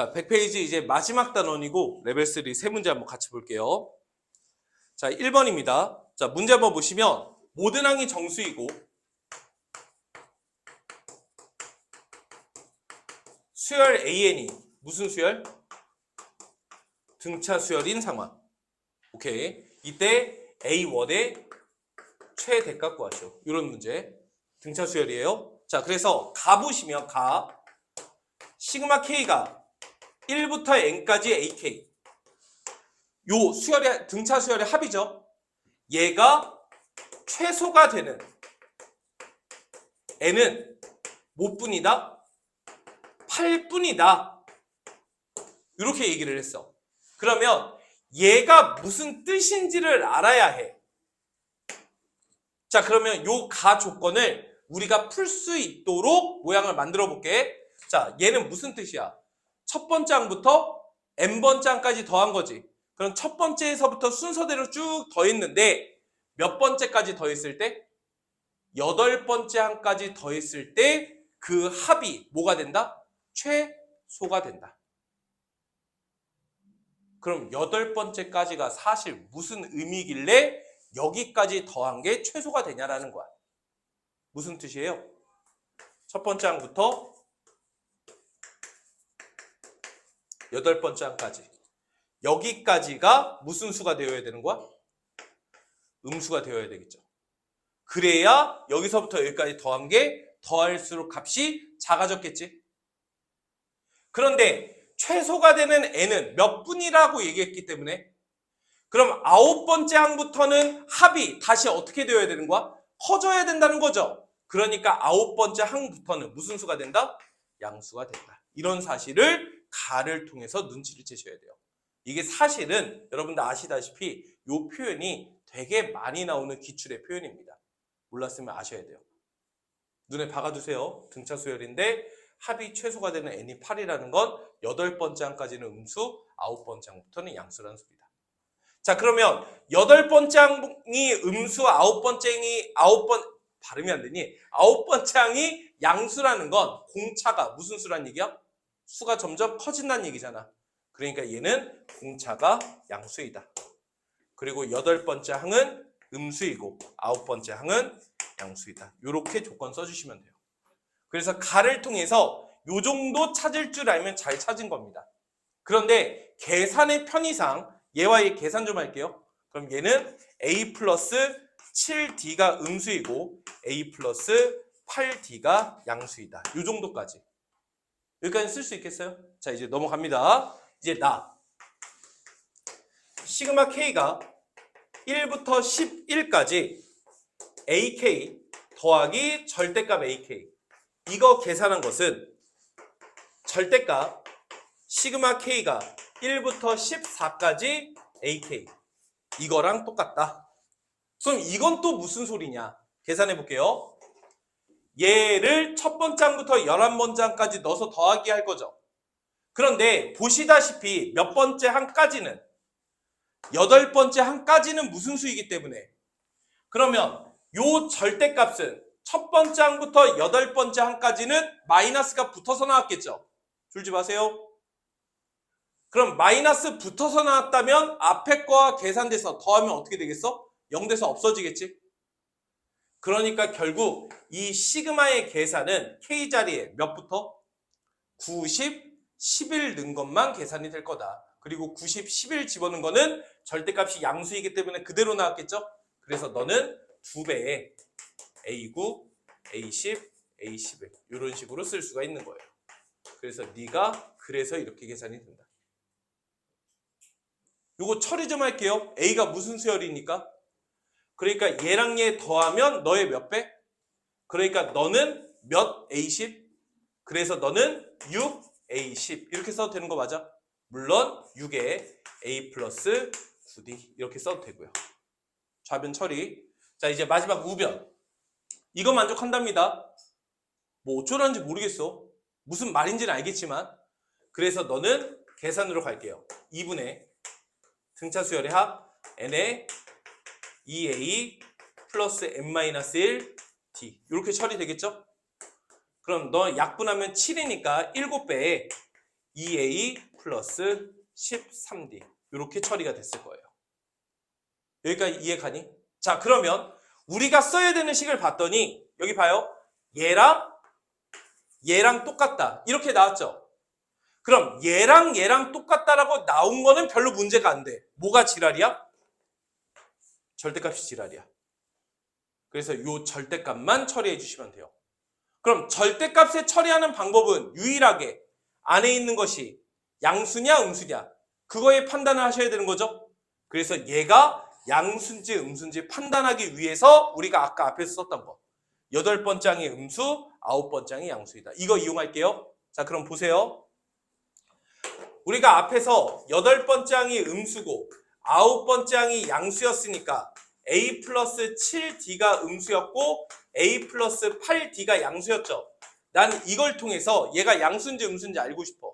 자, 100페이지 이제 마지막 단원이고 레벨 3 세 문제 한번 같이 볼게요. 자, 1번입니다. 자, 문제 한번 보시면 모든 항이 정수이고 수열 AN이 무슨 수열? 등차 수열인 상황. 오케이. 이때 A1의 최대값 구하시오. 이런 문제. 등차 수열이에요. 자, 그래서 가 보시면 시그마 K가 1부터 N까지 AK. 요 수열의 등차 수열의 합이죠. 얘가 최소가 되는 N은 몇 분이다? 8분이다. 이렇게 얘기를 했어. 그러면 얘가 무슨 뜻인지를 알아야 해. 자, 그러면 요 가 조건을 우리가 풀 수 있도록 모양을 만들어 볼게. 자, 얘는 무슨 뜻이야? 첫 번째 항부터 n번째 항까지 더한 거지. 그럼 첫 번째에서부터 순서대로 쭉 더했는데 몇 번째까지 더했을 때? 8번째 항까지 더했을 때 그 합이 뭐가 된다? 최소가 된다. 그럼 8번째까지가 사실 무슨 의미길래 여기까지 더한 게 최소가 되냐라는 거야. 무슨 뜻이에요? 첫 번째 항부터 8번째 항까지. 여기까지가 무슨 수가 되어야 되는 거야? 음수가 되어야 되겠죠. 그래야 여기서부터 여기까지 더한 게 더할수록 값이 작아졌겠지. 그런데 최소가 되는 n은 몇 분이라고 얘기했기 때문에 그럼 9번째 항부터는 합이 다시 어떻게 되어야 되는 거야? 커져야 된다는 거죠. 그러니까 9번째 항부터는 무슨 수가 된다? 양수가 된다. 이런 사실을 가를 통해서 눈치를 채셔야 돼요. 이게 사실은 여러분들 아시다시피 이 표현이 되게 많이 나오는 기출의 표현입니다. 몰랐으면 아셔야 돼요. 눈에 박아두세요. 등차 수열인데 합이 최소가 되는 n이 8이라는 건 8번째 항까지는 음수, 9번째 항부터는 양수라는 소리다. 자, 그러면 8번째 항이 음수, 9번째 항이 발음이 안 되니? 9번째 항이 양수라는 건 공차가 무슨 수란 얘기야? 수가 점점 커진다는 얘기잖아. 그러니까 얘는 공차가 양수이다. 그리고 8번째 항은 음수이고 9번째 항은 양수이다. 이렇게 조건 써주시면 돼요. 그래서 가를 통해서 요 정도 찾을 줄 알면 잘 찾은 겁니다. 그런데 계산의 편의상 얘와 얘 계산 좀 할게요. 그럼 얘는 a 플러스 7d가 음수이고 a 플러스 8d가 양수이다. 요 정도까지. 여기까지 쓸 수 있겠어요? 자, 이제 넘어갑니다. 이제 시그마 K가 1부터 11까지 AK 더하기 절대값 AK. 이거 계산한 것은 절대값 시그마 K가 1부터 14까지 AK. 이거랑 똑같다. 그럼 이건 또 무슨 소리냐? 계산해 볼게요. 얘를 첫 번째 항부터 11번째 항까지 넣어서 더하기 할 거죠. 그런데 보시다시피 몇 번째 항까지는 8번째 항까지는 무슨 수이기 때문에 그러면 요 절대값은 첫 번째 항부터 8번째 항까지는 마이너스가 붙어서 나왔겠죠. 줄지 마세요. 그럼 마이너스 붙어서 나왔다면 앞에 거와 계산돼서 더하면 어떻게 되겠어? 0 돼서 없어지겠지. 그러니까 결국 이 시그마의 계산은 K자리에 몇부터? 90, 11 넣은 것만 계산이 될 거다. 그리고 90, 11 집어넣은 거는 절대값이 양수이기 때문에 그대로 나왔겠죠? 그래서 너는 2배의 A9, A10, A11 이런 식으로 쓸 수가 있는 거예요. 그래서 네가 그래서 이렇게 계산이 된다. 요거 처리 좀 할게요. A가 무슨 수열이니까? 그러니까 얘랑 얘 더하면 너의 몇 배? 그러니까 너는 몇 A10? 그래서 너는 6A10 이렇게 써도 되는 거 맞아? 물론 6에 A 플러스 9D 이렇게 써도 되고요. 좌변 처리. 자, 이제 마지막 우변. 이거 만족한답니다. 뭐 어쩌라는지 모르겠어. 무슨 말인지는 알겠지만 그래서 너는 계산으로 갈게요. 2분의 등차 수열의 합 n의 2a 플러스 n-1 d 이렇게 처리되겠죠? 그럼 너 약분하면 7이니까 7배에 2a 플러스 13d 이렇게 처리가 됐을 거예요. 여기까지 이해 가니? 자, 그러면 우리가 써야 되는 식을 봤더니 여기 봐요. 얘랑 똑같다 이렇게 나왔죠. 그럼 얘랑 똑같다라고 나온 거는 별로 문제가 안 돼. 뭐가 지랄이야? 절대값이 지랄이야. 그래서 이 절대값만 처리해 주시면 돼요. 그럼 절대값에 처리하는 방법은 유일하게 안에 있는 것이 양수냐 음수냐 그거에 판단을 하셔야 되는 거죠. 그래서 얘가 양수인지 음수인지 판단하기 위해서 우리가 아까 앞에서 썼던 거 8번째 항이 음수, 9번째 항이 양수이다. 이거 이용할게요. 자, 그럼 보세요. 우리가 앞에서 8번째 항이 음수고 9번째 항이 양수였으니까 a 플러스 7d가 음수였고 a 플러스 8d가 양수였죠. 난 이걸 통해서 얘가 양수인지 음수인지 알고 싶어.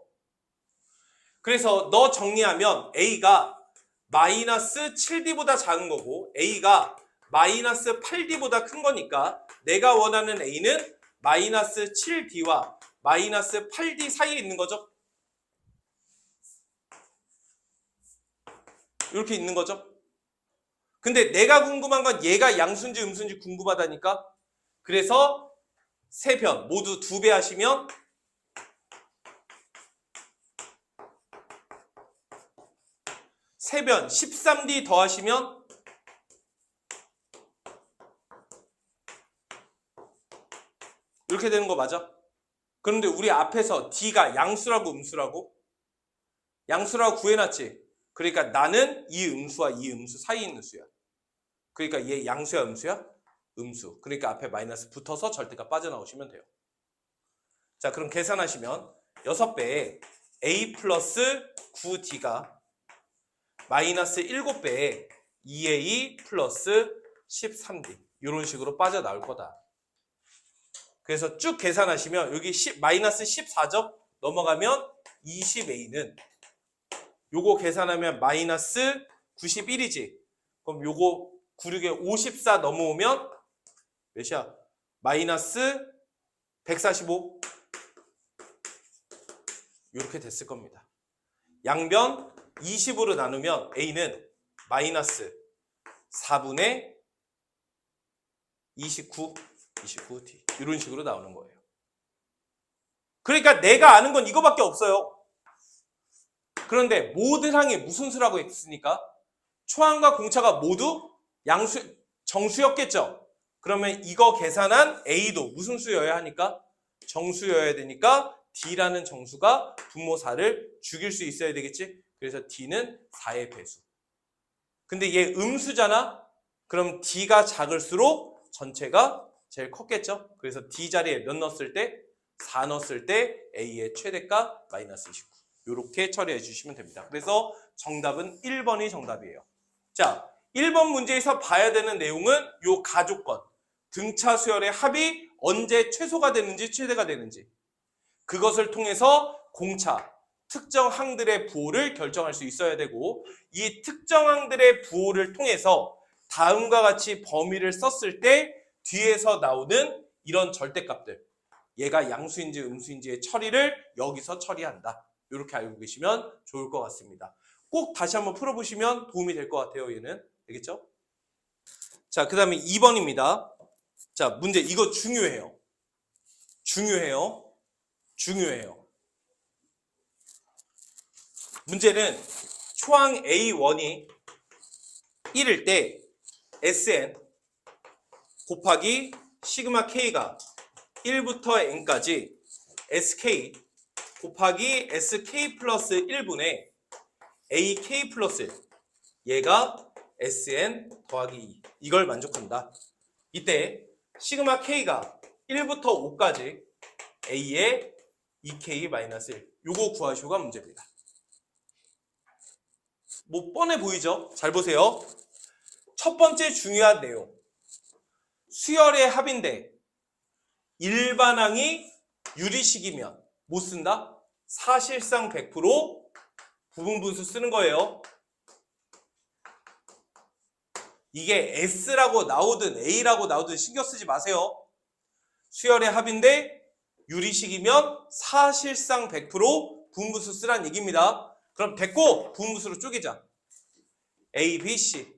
그래서 너 정리하면 a가 마이너스 7d보다 작은 거고 a가 마이너스 8d보다 큰 거니까 내가 원하는 a는 마이너스 7d와 마이너스 8d 사이에 있는 거죠. 이렇게 있는 거죠. 근데 내가 궁금한 건 얘가 양수인지 음수인지 궁금하다니까. 그래서 세 변 모두 2배 하시면 세 변 13d 더하시면 이렇게 되는 거 맞아? 그런데 우리 앞에서 d가 양수라고 음수라고? 양수라고 구해놨지. 그러니까 나는 이 음수와 이 음수 사이에 있는 수야. 그러니까 얘 양수야 음수야? 음수. 그러니까 앞에 마이너스 붙어서 절대값 빠져나오시면 돼요. 자, 그럼 계산하시면 6배에 a 플러스 9d가 마이너스 7배에 2a 플러스 13d 이런 식으로 빠져나올 거다. 그래서 쭉 계산하시면 여기 마이너스 14점 넘어가면 20a는 요거 계산하면 마이너스 91이지. 그럼 요거 96에 54 넘어오면 몇이야? 마이너스 145 이렇게 됐을 겁니다. 양변 20으로 나누면 a는 마이너스 4분의 29d 이런 식으로 나오는 거예요. 그러니까 내가 아는 건 이거밖에 없어요. 그런데 모든 항이 무슨 수라고 했으니까 초항과 공차가 모두 정수였겠죠. 그러면 이거 계산한 a도 무슨 수여야 하니까 정수여야 되니까 d라는 정수가 분모 4를 죽일 수 있어야 되겠지. 그래서 d는 4의 배수. 근데 얘 음수잖아. 그럼 d가 작을수록 전체가 제일 컸겠죠. 그래서 d 자리에 몇 넣었을 때? 4 넣었을 때 a의 최대값 마이너스 29. 이렇게 처리해 주시면 됩니다. 그래서 정답은 1번이 정답이에요. 자, 1번 문제에서 봐야 되는 내용은 요 가조건. 등차 수열의 합이 언제 최소가 되는지 최대가 되는지. 그것을 통해서 공차, 특정 항들의 부호를 결정할 수 있어야 되고 이 특정 항들의 부호를 통해서 다음과 같이 범위를 썼을 때 뒤에서 나오는 이런 절대값들. 얘가 양수인지 음수인지의 처리를 여기서 처리한다. 이렇게 알고 계시면 좋을 것 같습니다. 꼭 다시 한번 풀어보시면 도움이 될 것 같아요. 얘는. 알겠죠? 자, 그 다음에 2번입니다. 자, 문제 이거 중요해요. 문제는 초항 A1이 1일 때 Sn 곱하기 시그마 K가 1부터 N까지 SK 곱하기 SK 플러스 1분의 AK 플러스 1 얘가 SN 더하기 2 이걸 만족한다. 이때 시그마 K가 1부터 5까지 A의 2K-1 요거 구하시오가 문제입니다. 뭐 뻔해 보이죠? 잘 보세요. 첫 번째 중요한 내용. 수열의 합인데 일반항이 유리식이면 못 쓴다? 사실상 100% 부분분수 쓰는 거예요. 이게 S라고 나오든 A라고 나오든 신경 쓰지 마세요. 수열의 합인데 유리식이면 사실상 100% 부분부수 쓰란 얘기입니다. 그럼 됐고 부분부수로 쪼개자. A, B, C.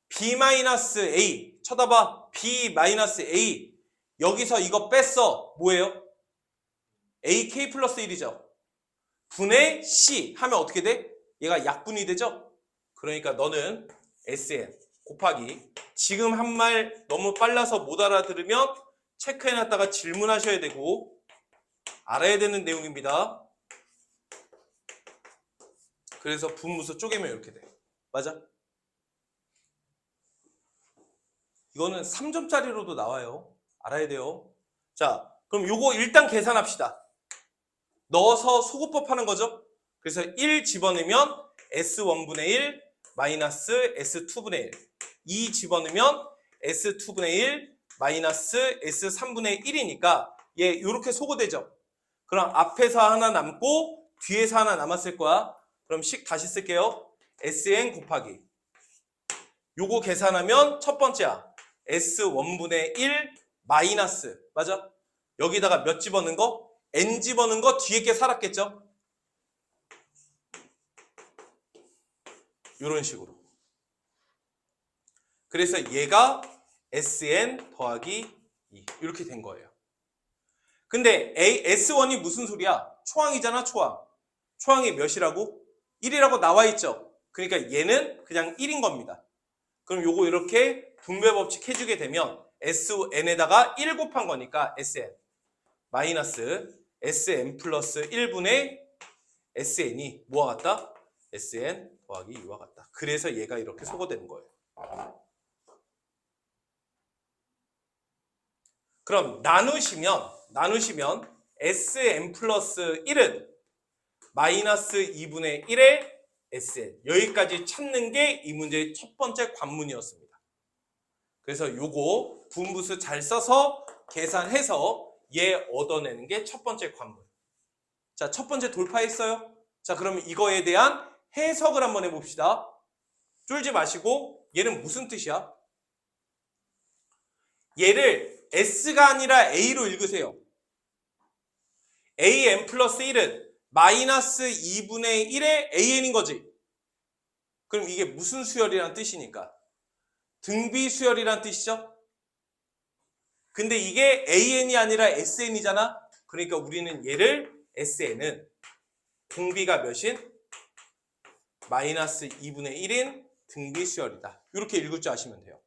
B-A. 쳐다봐. B-A. 여기서 이거 뺐어. 뭐예요? AK 플러스 1이죠. 분의 C 하면 어떻게 돼? 얘가 약분이 되죠? 그러니까 너는 SN 곱하기 지금 한 말 너무 빨라서 못 알아들으면 체크해놨다가 질문하셔야 되고 알아야 되는 내용입니다. 그래서 분무수 쪼개면 이렇게 돼. 맞아? 이거는 3점짜리로도 나와요. 알아야 돼요. 자, 그럼 요거 일단 계산합시다. 넣어서 소구법 하는 거죠. 그래서 1 집어넣으면 S1분의 1 마이너스 S2분의 1. 2 집어넣으면 S2분의 1 마이너스 S3분의 1이니까 얘 이렇게 소거되죠. 그럼 앞에서 하나 남고 뒤에서 하나 남았을 거야. 그럼 식 다시 쓸게요. SN 곱하기 요거 계산하면 첫 번째야. S1분의 1 마이너스 맞아? 여기다가 몇 집어넣은 거? N 집어넣은 거 뒤에 게 살았겠죠? 이런 식으로. 그래서 얘가 SN 더하기 2 이렇게 된 거예요. 근데 S1이 무슨 소리야? 초항이잖아, 초항. 초항이 몇이라고? 1이라고 나와 있죠? 그러니까 얘는 그냥 1인 겁니다. 그럼 요거 이렇게 분배 법칙 해주게 되면 SN에다가 1 곱한 거니까 SN 마이너스 SN 플러스 1분의 SN이 뭐와 같다? SN 더하기 2와 같다. 그래서 얘가 이렇게 소거되는 거예요. 그럼 나누시면 SN 플러스 1은 마이너스 2분의 1의 SN 여기까지 찾는 게 이 문제의 첫 번째 관문이었습니다. 그래서 요거 분부수 잘 써서 계산해서 얘 얻어내는 게 첫 번째 관문. 자, 첫 번째 돌파했어요. 자, 그러면 이거에 대한 해석을 한번 해봅시다. 쫄지 마시고 얘는 무슨 뜻이야? 얘를 S가 아니라 A로 읽으세요. AN 플러스 1은 마이너스 2분의 1의 AN인 거지. 그럼 이게 무슨 수열이란 뜻이니까? 등비 수열이란 뜻이죠? 근데 이게 AN이 아니라 SN이잖아? 그러니까 우리는 얘를 SN은 등비가 몇인? 마이너스 2분의 1인 등비 수열이다. 이렇게 읽을 줄 아시면 돼요.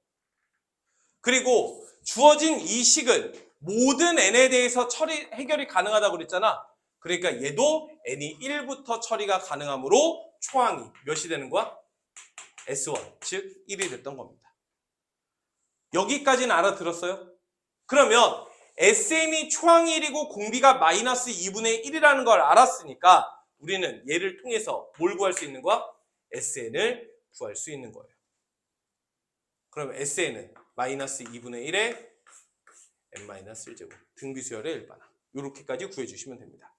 그리고 주어진 이 식은 모든 n에 대해서 해결이 가능하다고 그랬잖아. 그러니까 얘도 n이 1부터 처리가 가능하므로 초항이 몇이 되는 거야? S1, 즉 1이 됐던 겁니다. 여기까지는 알아들었어요? 그러면 SN이 초항이 1이고 공비가 마이너스 2분의 1이라는 걸 알았으니까 우리는 얘를 통해서 뭘 구할 수 있는 거야? SN을 구할 수 있는 거예요. 그럼 SN은 마이너스 2분의 1에 n-1제곱 등비수열의 일반항 이렇게까지 구해주시면 됩니다.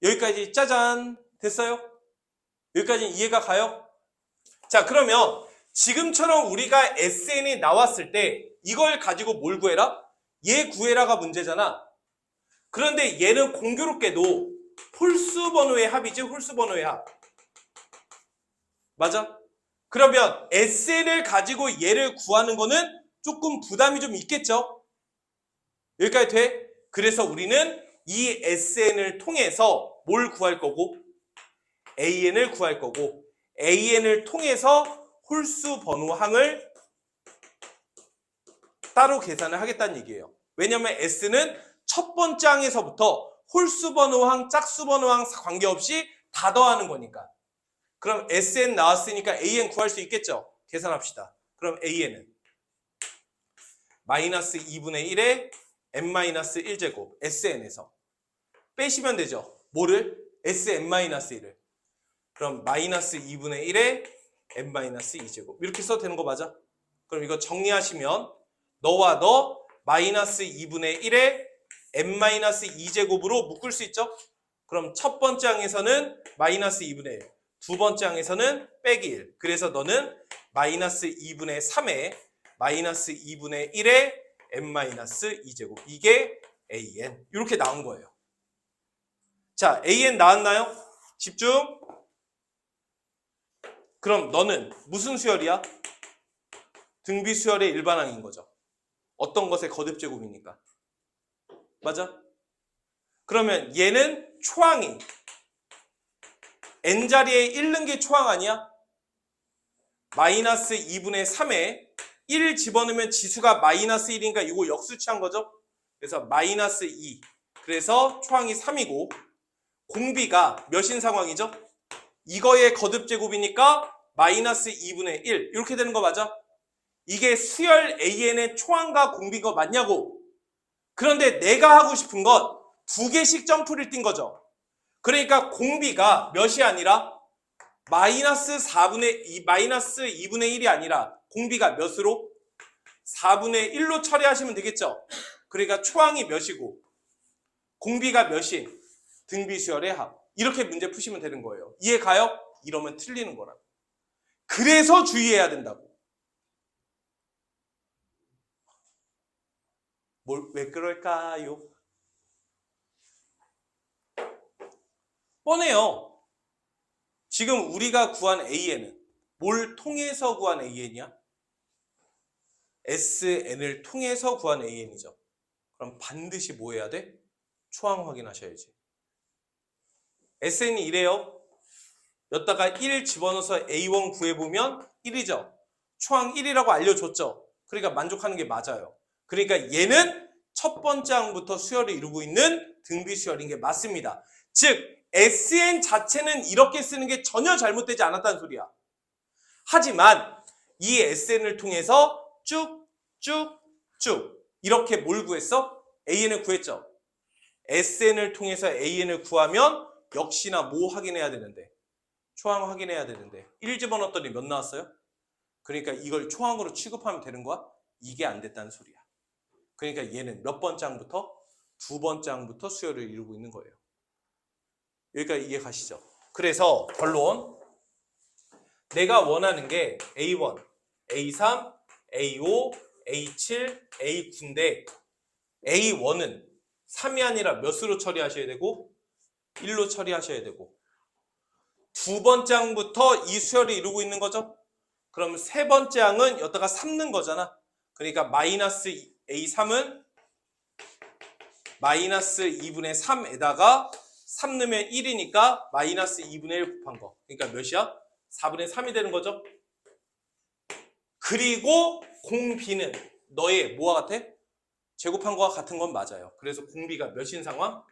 여기까지 짜잔 됐어요? 여기까지 이해가 가요? 자, 그러면 지금처럼 우리가 SN이 나왔을 때 이걸 가지고 뭘 구해라? 얘 구해라가 문제잖아. 그런데 얘는 공교롭게도 홀수 번호의 합이지, 홀수 번호의 합. 맞아? 그러면 SN을 가지고 얘를 구하는 거는 조금 부담이 좀 있겠죠? 여기까지 돼? 그래서 우리는 이 SN을 통해서 뭘 구할 거고? AN을 구할 거고, AN을 통해서 홀수 번호항을 따로 계산을 하겠다는 얘기예요. 왜냐면 S는 첫 번째 항에서부터 홀수 번호항, 짝수 번호항 관계없이 다 더하는 거니까. 그럼 SN 나왔으니까 AN 구할 수 있겠죠? 계산합시다. 그럼 AN은 마이너스 2분의 1에 n-1제곱 SN에서 빼시면 되죠. 뭐를? SN-1을. 그럼 마이너스 2분의 1에 n-2제곱 이렇게 써도 되는 거 맞아? 그럼 이거 정리하시면 너와 너 마이너스 2분의 1에 n-2제곱으로 묶을 수 있죠? 그럼 첫 번째 항에서는 마이너스 2분의 1, 두 번째 항에서는 빼기 1. 그래서 너는 마이너스 2분의 3에 마이너스 2분의 1에 n-2제곱 이게 AN 이렇게 나온 거예요. 자, AN 나왔나요? 집중. 그럼 너는 무슨 수열이야? 등비 수열의 일반항인 거죠. 어떤 것의 거듭 제곱이니까. 맞아? 그러면 얘는 초항이 n자리에 1 넣은 게 초항 아니야? 마이너스 2분의 3에 1 집어넣으면 지수가 마이너스 1인가 이거 역수치한 거죠? 그래서 마이너스 2. 그래서 초항이 3이고 공비가 몇인 상황이죠? 이거의 거듭 제곱이니까 마이너스 2분의 1 이렇게 되는 거 맞아? 이게 수열 AN의 초항과 공비가 맞냐고. 그런데 내가 하고 싶은 건 두 개씩 점프를 뛴 거죠. 그러니까 공비가 몇이 아니라 마이너스 2분의 1이 아니라 공비가 몇으로? 4분의 1로 처리하시면 되겠죠. 그러니까 초항이 몇이고 공비가 몇인? 등비수열의 합. 이렇게 문제 푸시면 되는 거예요. 이해 가요? 이러면 틀리는 거라고. 그래서 주의해야 된다고. 왜 그럴까요? 뻔해요. 지금 우리가 구한 AN은 뭘 통해서 구한 AN이야? SN을 통해서 구한 AN이죠. 그럼 반드시 뭐 해야 돼? 초항 확인하셔야지. SN이 이래요. 여기다가 1 집어넣어서 A1 구해보면 1이죠. 초항 1이라고 알려줬죠. 그러니까 만족하는 게 맞아요. 그러니까 얘는 첫 번째 항부터 수열을 이루고 있는 등비 수열인 게 맞습니다. 즉 SN 자체는 이렇게 쓰는 게 전혀 잘못되지 않았다는 소리야. 하지만 이 SN을 통해서 쭉쭉쭉 이렇게 뭘 구했어? AN을 구했죠. SN을 통해서 AN을 구하면 역시나 뭐 확인해야 되는데? 초항 확인해야 되는데 1 집어넣었더니 몇 나왔어요? 그러니까 이걸 초항으로 취급하면 되는 거야? 이게 안 됐다는 소리야. 그러니까 얘는 몇 번째 항부터? 두 번째 항부터 수열을 이루고 있는 거예요. 여기까지 이해 가시죠? 그래서 결론, 내가 원하는 게 A1, A3, A5, A7, A9인데 A1은 3이 아니라 몇으로 처리하셔야 되고 1로 처리하셔야 되고 두 번째 항부터 이 수열을 이루고 있는 거죠? 그럼 세 번째 항은 여기다가 3 넣은 거잖아. 그러니까 마이너스 A3은 마이너스 2분의 3에다가 3 넣으면 1이니까 마이너스 2분의 1 곱한 거. 그러니까 몇이야? 4분의 3이 되는 거죠. 그리고 공비는 너의 뭐와 같아? 제곱한 거와 같은 건 맞아요. 그래서 공비가 몇인 상황?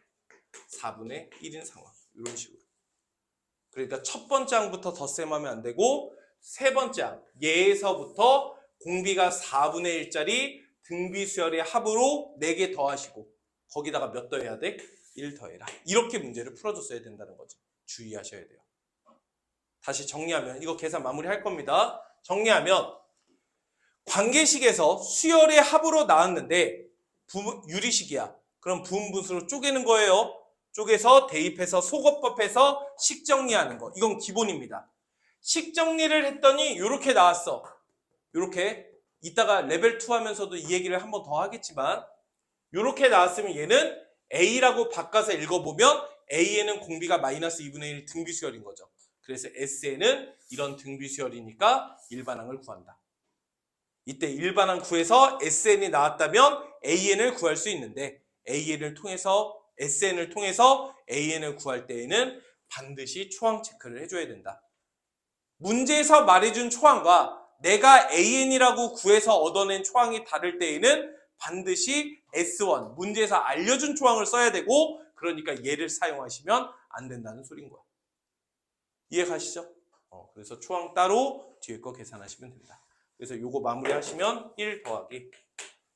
4분의 1인 상황. 이런 식으로. 그러니까 첫 번째 항부터 덧셈하면 안 되고 세 번째 항 얘에서부터 공비가 4분의 1짜리 등비수열의 합으로 4개 더하시고 거기다가 몇 더해야 돼? 1 더해라. 이렇게 문제를 풀어줬어야 된다는 거죠. 주의하셔야 돼요. 다시 정리하면 이거 계산 마무리할 겁니다. 정리하면 관계식에서 수열의 합으로 나왔는데 유리식이야. 그럼 부분분수로 쪼개는 거예요. 쪼개서 대입해서 소거법해서 식정리하는 거. 이건 기본입니다. 식정리를 했더니 이렇게 나왔어. 이렇게 이따가 레벨 2 하면서도 이 얘기를 한 번 더 하겠지만 이렇게 나왔으면 얘는 A라고 바꿔서 읽어보면 AN은 공비가 마이너스 2분의 1 등비수열인 거죠. 그래서 SN은 이런 등비수열이니까 일반항을 구한다. 이때 일반항 구해서 SN이 나왔다면 AN을 구할 수 있는데 AN을 통해서 SN을 통해서 AN을 구할 때에는 반드시 초항 체크를 해줘야 된다. 문제에서 말해준 초항과 내가 AN이라고 구해서 얻어낸 초항이 다를 때에는 반드시 S1, 문제에서 알려준 초항을 써야 되고 그러니까 얘를 사용하시면 안 된다는 소린 거야. 이해 가시죠? 그래서 초항 따로 뒤에 거 계산하시면 됩니다. 그래서 요거 마무리하시면 1 더하기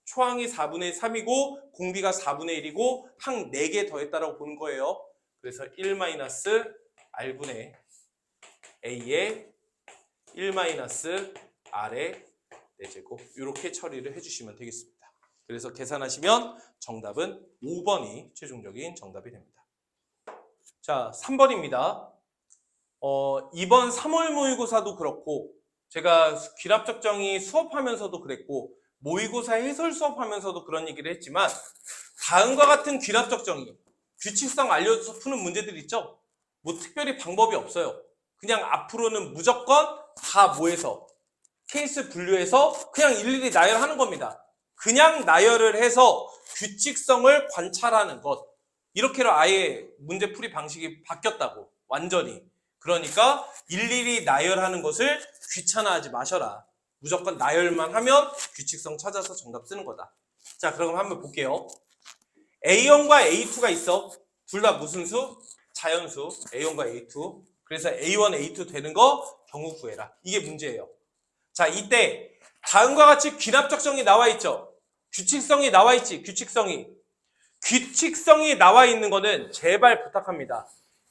초항이 4분의 3이고 공비가 4분의 1이고 항 4개 더했다라고 보는 거예요. 그래서 1 마이너스 R분의 A에 1 마이너스 R의 4제곱 이렇게 처리를 해주시면 되겠습니다. 그래서 계산하시면 정답은 5번이 최종적인 정답이 됩니다. 자, 3번입니다. 이번 3월 모의고사도 그렇고 제가 귀납적정이 수업하면서도 그랬고 모의고사 해설 수업하면서도 그런 얘기를 했지만 다음과 같은 귀납적정이 규칙성 알려줘서 푸는 문제들 있죠? 뭐 특별히 방법이 없어요. 그냥 앞으로는 무조건 다 뭐해서 케이스 분류해서 그냥 일일이 나열하는 겁니다. 그냥 나열을 해서 규칙성을 관찰하는 것. 이렇게로 아예 문제풀이 방식이 바뀌었다고. 완전히. 그러니까 일일이 나열하는 것을 귀찮아하지 마셔라. 무조건 나열만 하면 규칙성 찾아서 정답 쓰는 거다. 자, 그럼 한번 볼게요. A1과 A2가 있어. 둘 다 무슨 수? 자연수. A1과 A2. 그래서 A1, A2 되는 거 경우 구해라. 이게 문제예요. 자, 이때 다음과 같이 귀납적 정이 나와 있죠. 규칙성이 나와 있지. 규칙성이 나와 있는 거는 제발 부탁합니다.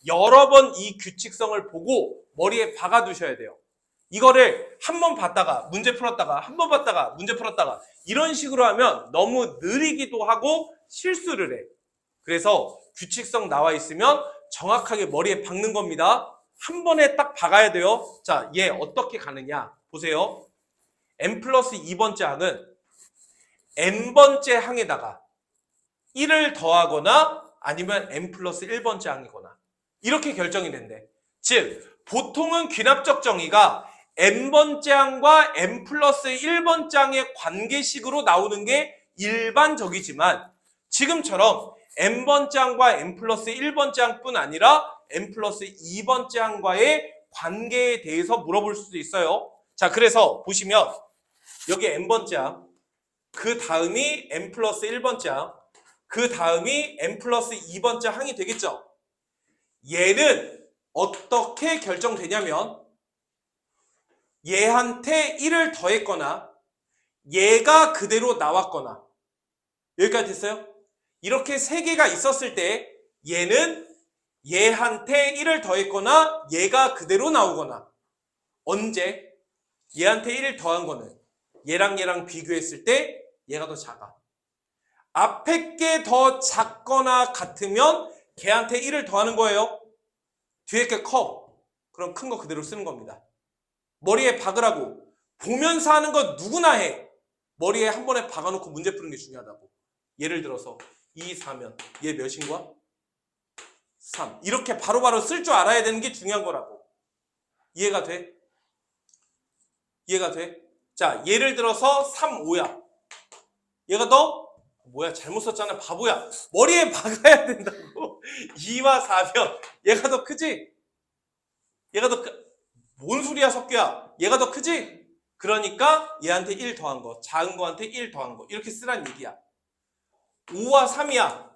여러 번 이 규칙성을 보고 머리에 박아 두셔야 돼요. 이거를 한 번 봤다가 문제 풀었다가 한 번 봤다가 문제 풀었다가 이런 식으로 하면 너무 느리기도 하고 실수를 해. 그래서 규칙성 나와 있으면 정확하게 머리에 박는 겁니다. 한 번에 딱 박아야 돼요. 자, 얘 어떻게 가느냐 보세요. n 플러스 2번째 항은 n번째 항에다가 1을 더하거나 아니면 n 플러스 1번째 항이거나 이렇게 결정이 된대. 즉 보통은 귀납적 정의가 n번째 항과 n 플러스 1번째 항의 관계식으로 나오는 게 일반적이지만 지금처럼 n번째 항과 n 플러스 1번째 항뿐 아니라 n 플러스 2번째 항과의 관계에 대해서 물어볼 수도 있어요. 자, 그래서 보시면 여기 n번째 항, 그 다음이 n 플러스 1번째 항, 그 다음이 n 플러스 2번째 항이 되겠죠. 얘는 어떻게 결정되냐면 얘한테 1을 더했거나 얘가 그대로 나왔거나 여기까지 됐어요? 이렇게 세 개가 있었을 때 얘는 얘한테 1을 더했거나 얘가 그대로 나오거나 언제? 얘한테 1을 더한 거는 얘랑 얘랑 비교했을 때 얘가 더 작아. 앞에 게 더 작거나 같으면 걔한테 1을 더하는 거예요. 뒤에 게 커. 그럼 큰 거 그대로 쓰는 겁니다. 머리에 박으라고. 보면서 하는 거 누구나 해. 머리에 한 번에 박아놓고 문제 푸는 게 중요하다고. 예를 들어서 2, 4면 얘 몇인 거야? 3. 이렇게 바로바로 쓸 줄 알아야 되는 게 중요한 거라고. 이해가 돼? 이해가 돼? 자, 예를 들어서 3, 5야. 얘가 더? 뭐야, 잘못 썼잖아. 바보야. 머리에 박아야 된다고. 2와 4면 얘가 더 크지? 얘가 더 뭔 소리야, 석규야? 얘가 더 크지? 그러니까 얘한테 1 더한 거, 작은 거한테 1 더한 거 이렇게 쓰란 얘기야. 5와 3이야.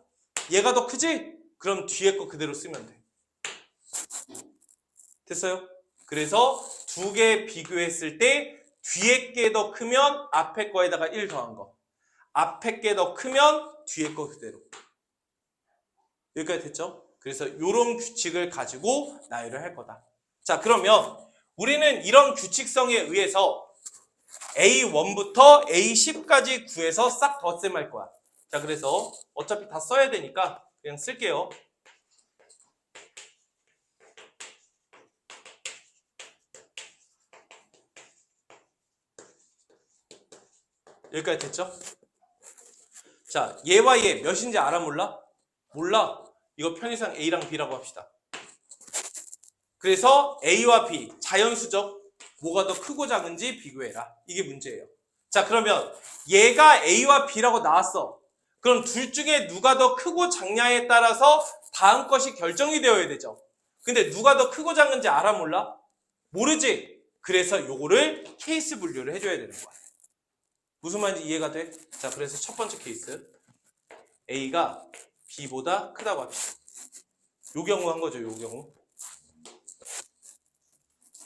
얘가 더 크지? 그럼 뒤에 거 그대로 쓰면 돼. 됐어요? 그래서 두 개 비교했을 때 뒤에 게 더 크면 앞에 거에다가 1 더한 거, 앞에 게 더 크면 뒤에 거 그대로. 여기까지 됐죠? 그래서 이런 규칙을 가지고 나열을 할 거다. 자, 그러면 우리는 이런 규칙성에 의해서 A1부터 A10까지 구해서 싹 덧셈할 거야. 자, 그래서 어차피 다 써야 되니까 그냥 쓸게요. 여기까지 됐죠? 자, 얘와 얘 몇인지 알아 몰라? 몰라. 이거 편의상 A랑 B라고 합시다. 그래서 A와 B, 자연수적 뭐가 더 크고 작은지 비교해라. 이게 문제예요. 자, 그러면 얘가 A와 B라고 나왔어. 그럼 둘 중에 누가 더 크고 작냐에 따라서 다음 것이 결정이 되어야 되죠. 근데 누가 더 크고 작은지 알아 몰라? 모르지. 그래서 요거를 케이스 분류를 해줘야 되는 거야. 무슨 말인지 이해가 돼? 자, 그래서 첫 번째 케이스 A가 B보다 크다고 합시다. 요 경우 한 거죠. 요 경우.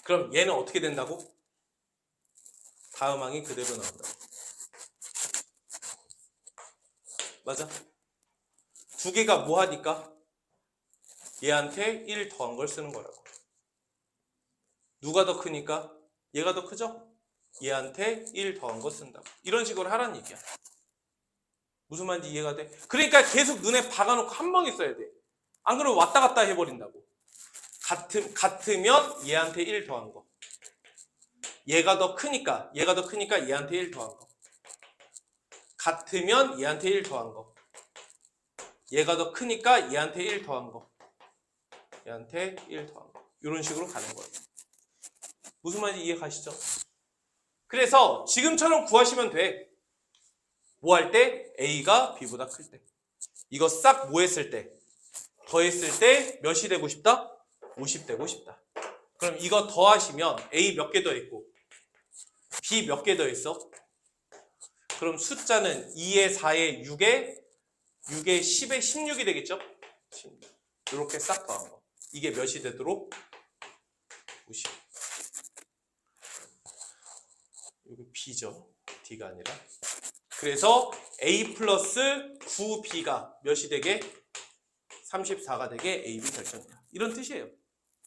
그럼 얘는 어떻게 된다고? 다음 항이 그대로 나온다. 맞아? 두 개가 뭐 하니까? 얘한테 1 더한 걸 쓰는 거라고. 누가 더 크니까? 얘가 더 크죠? 얘한테 1 더한 거 쓴다고. 이런 식으로 하라는 얘기야. 무슨 말인지 이해가 돼? 그러니까 계속 눈에 박아놓고 한 번 있어야 돼. 안 그러면 왔다 갔다 해버린다고. 같으면 얘한테 1 더한 거. 얘가 더 크니까 얘한테 1 더한 거. 같으면 얘한테 1 더한 거. 얘가 더 크니까 얘한테 1 더한 거. 얘한테 1 더한 거. 이런 식으로 가는 거예요. 무슨 말인지 이해 가시죠? 그래서 지금처럼 구하시면 돼. 뭐 할 때? A가 B보다 클 때. 이거 싹 뭐 했을 때? 더했을 때 몇이 되고 싶다? 50 되고 싶다. 그럼 이거 더하시면 A 몇 개 더했고 B 몇 개 더했어? 그럼 숫자는 2에 4에 6에 10에 16이 되겠죠? 이렇게 싹 더한 거. 이게 몇이 되도록? 50. 여기 B죠. D가 아니라. 그래서 A 플러스 9B가 몇이 되게? 34가 되게 A, B 결정이다. 이런 뜻이에요.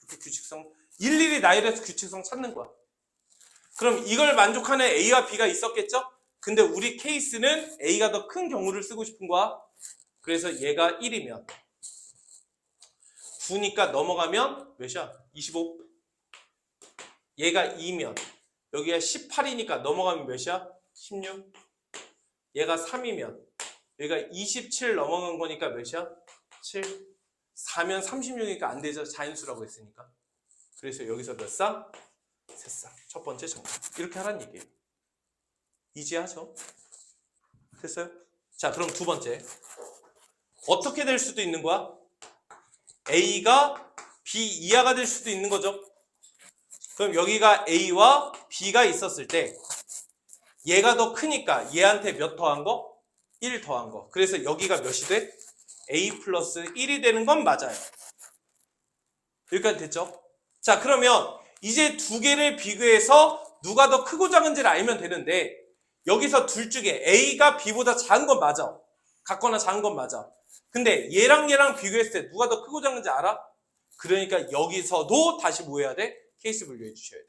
이렇게 규칙성, 일일이 나열해서 규칙성 찾는 거야. 그럼 이걸 만족하는 A와 B가 있었겠죠? 근데 우리 케이스는 A가 더 큰 경우를 쓰고 싶은 거야. 그래서 얘가 1이면 9니까 넘어가면 몇이야? 25. 얘가 2면 여기가 18이니까 넘어가면 몇이야? 16. 얘가 3이면 여기가 27 넘어간 거니까 몇이야? 7. 4면 36이니까 안 되죠. 자연수라고 했으니까. 그래서 여기서 몇 쌍? 3쌍. 첫 번째 정답. 이렇게 하라는 얘기예요. 이지하죠? 됐어요? 자, 그럼 두 번째. 어떻게 될 수도 있는 거야? A가 B 이하가 될 수도 있는 거죠. 그럼 여기가 A와 B가 있었을 때 얘가 더 크니까 얘한테 몇 더한 거? 1 더한 거. 그래서 여기가 몇이 돼? A 플러스 1이 되는 건 맞아요. 여기까지 됐죠? 자, 그러면 이제 두 개를 비교해서 누가 더 크고 작은지를 알면 되는데 여기서 둘 중에 A가 B보다 작은 건 맞아. 같거나 작은 건 맞아. 근데 얘랑 비교했을 때 누가 더 크고 작은지 알아? 그러니까 여기서도 다시 뭐 해야 돼? 케이스 분류해 주셔야 돼.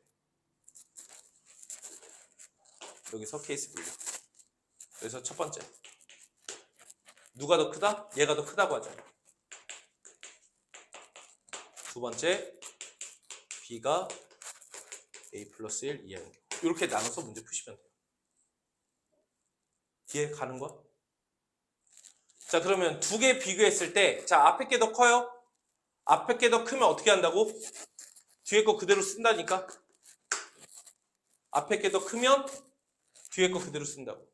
여기서 케이스 분류. 그래서 첫 번째. 누가 더 크다? 얘가 더 크다고 하잖아. 두 번째. B가 A 플러스 1 이하인 경우. 이렇게 나눠서 문제 푸시면 돼요. 이해 가는 거야? 자, 그러면 두 개 비교했을 때, 자, 앞에 게 더 커요? 앞에 게 더 크면 어떻게 한다고? 뒤에 거 그대로 쓴다니까? 앞에 게 더 크면 뒤에 거 그대로 쓴다고.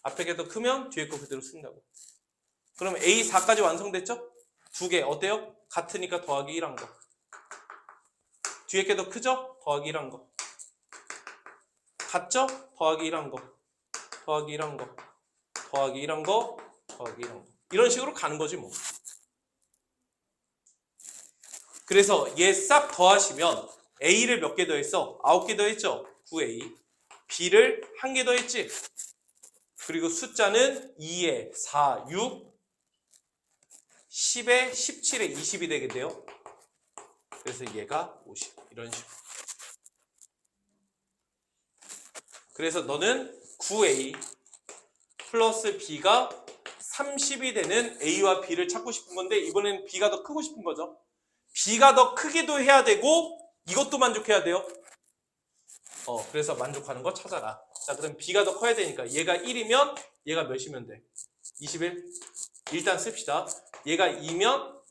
앞에 게 더 크면 뒤에 거 그대로 쓴다고. 그럼 A4까지 완성됐죠? 두 개 어때요? 같으니까 더하기 1한 거. 뒤에 게 더 크죠? 더하기 1한 거. 같죠? 더하기 1한 거. 더하기 1한 거. 더하기 1한 거. 더하기 1한 거. 이런 식으로 가는 거지 뭐. 그래서 얘 싹 더하시면 A를 몇 개 더했어? 9개 더했죠? 9A. B를 1개 더했지? 그리고 숫자는 2에 4, 6, 10에 17에 20이 되겠네요. 그래서 얘가 50. 이런 식으로. 그래서 너는 9A 플러스 B가 30이 되는 A와 B를 찾고 싶은 건데 이번에는 B가 더 크고 싶은 거죠. B가 더 크기도 해야 되고 이것도 만족해야 돼요. 그래서 만족하는 거 찾아라. 자, 그럼 B가 더 커야 되니까 얘가 1이면 얘가 몇이면 돼? 21. 일단 씁시다. 얘가 2면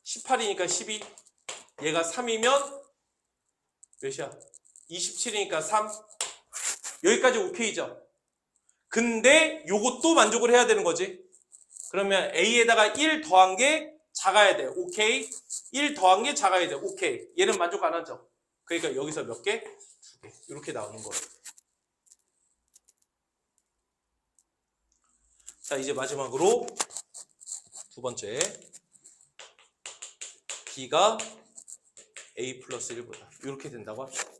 18이니까 12. 얘가 3이면 몇이야? 27이니까 3. 여기까지 오케이죠? 근데 요것도 만족을 해야 되는 거지. 그러면 A에다가 1 더한 게 작아야 돼. 오케이. 1 더한 게 작아야 돼. 오케이. 얘는 만족 안 하죠. 그러니까 여기서 몇 개? 2개. 이렇게 나오는 거예요. 자, 이제 마지막으로 두 번째. B가 A 플러스 1보다. 이렇게 된다고 합시다.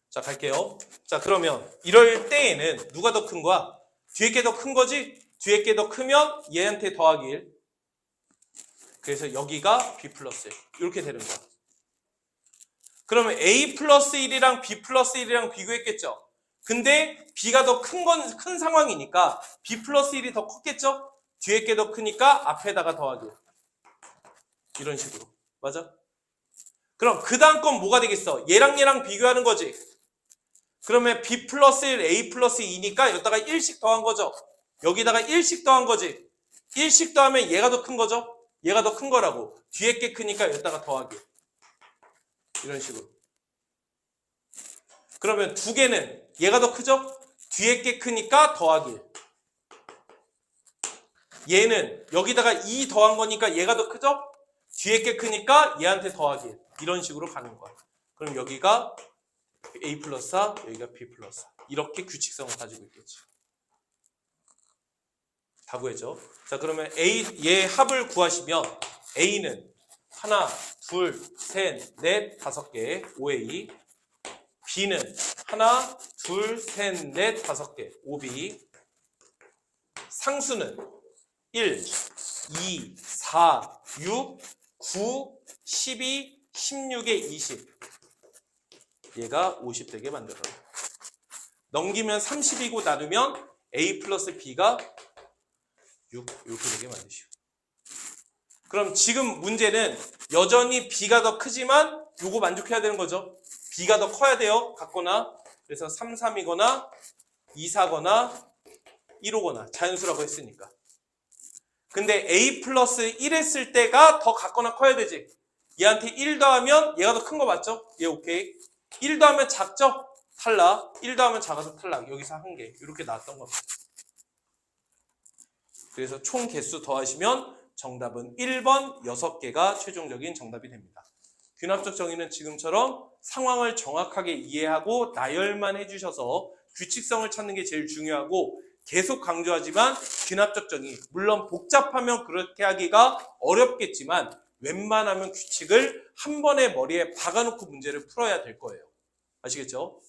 자, 갈게요. 자, 그러면 이럴 때에는 누가 더 큰 거야? 뒤에 게 더 큰 거지? 뒤에 게 더 크면 얘한테 더하기 1. 그래서 여기가 B 플러스 1. 이렇게 되는 거야. 그러면 A 플러스 1이랑 B 플러스 1이랑 비교했겠죠? 근데 B가 더 큰 상황이니까 B 플러스 1이 더 컸겠죠? 뒤에 게 더 크니까 앞에다가 더하기 1. 이런 식으로. 맞아? 그럼 그 다음 건 뭐가 되겠어? 얘랑 비교하는 거지. 그러면 B 플러스 1, A 플러스 2니까 여기다가 1씩 더한 거죠. 여기다가 1씩 더한 거지. 1씩 더하면 얘가 더 큰 거죠? 얘가 더 큰 거라고. 뒤에 게 크니까 여기다가 더하기. 이런 식으로. 그러면 두 개는 얘가 더 크죠? 뒤에 게 크니까 더하기. 얘는 여기다가 2 더한 거니까 얘가 더 크죠? 뒤에 게 크니까 얘한테 더하기. 이런 식으로 가는 거야. 그럼 여기가 A 플러스 4, 여기가 B 플러스 4. 이렇게 규칙성을 가지고 있겠지. 다 구했죠? 자, 그러면 얘 합을 구하시면 A는 하나, 둘, 셋, 넷, 5개, 5A. B는 하나, 둘, 셋, 넷, 5개, 5B. 상수는 1, 2, 4, 6, 9, 12, 16에 20. 얘가 50 되게 만들어요. 넘기면 30이고 나누면 A 플러스 B가 6 이렇게 되게 만드시오. 그럼 지금 문제는 여전히 B가 더 크지만 요거 만족해야 되는 거죠. B가 더 커야 돼요. 같거나. 그래서 3, 3이거나 2, 4거나 1오거나 자연수라고 했으니까. 근데 A 플러스 1 했을 때가 더 같거나 커야 되지. 얘한테 1 더하면 얘가 더 큰 거 맞죠? 얘 오케이. 1 더하면 작죠? 탈락. 1 더하면 작아서 탈락. 여기서 1개. 이렇게 나왔던 겁니다. 그래서 총 개수 더하시면 정답은 1번 6개가 최종적인 정답이 됩니다. 귀납적 정의는 지금처럼 상황을 정확하게 이해하고 나열만 해주셔서 규칙성을 찾는 게 제일 중요하고 계속 강조하지만 귀납적 정의, 물론 복잡하면 그렇게 하기가 어렵겠지만 웬만하면 규칙을 한 번에 머리에 박아놓고 문제를 풀어야 될 거예요. 아시겠죠?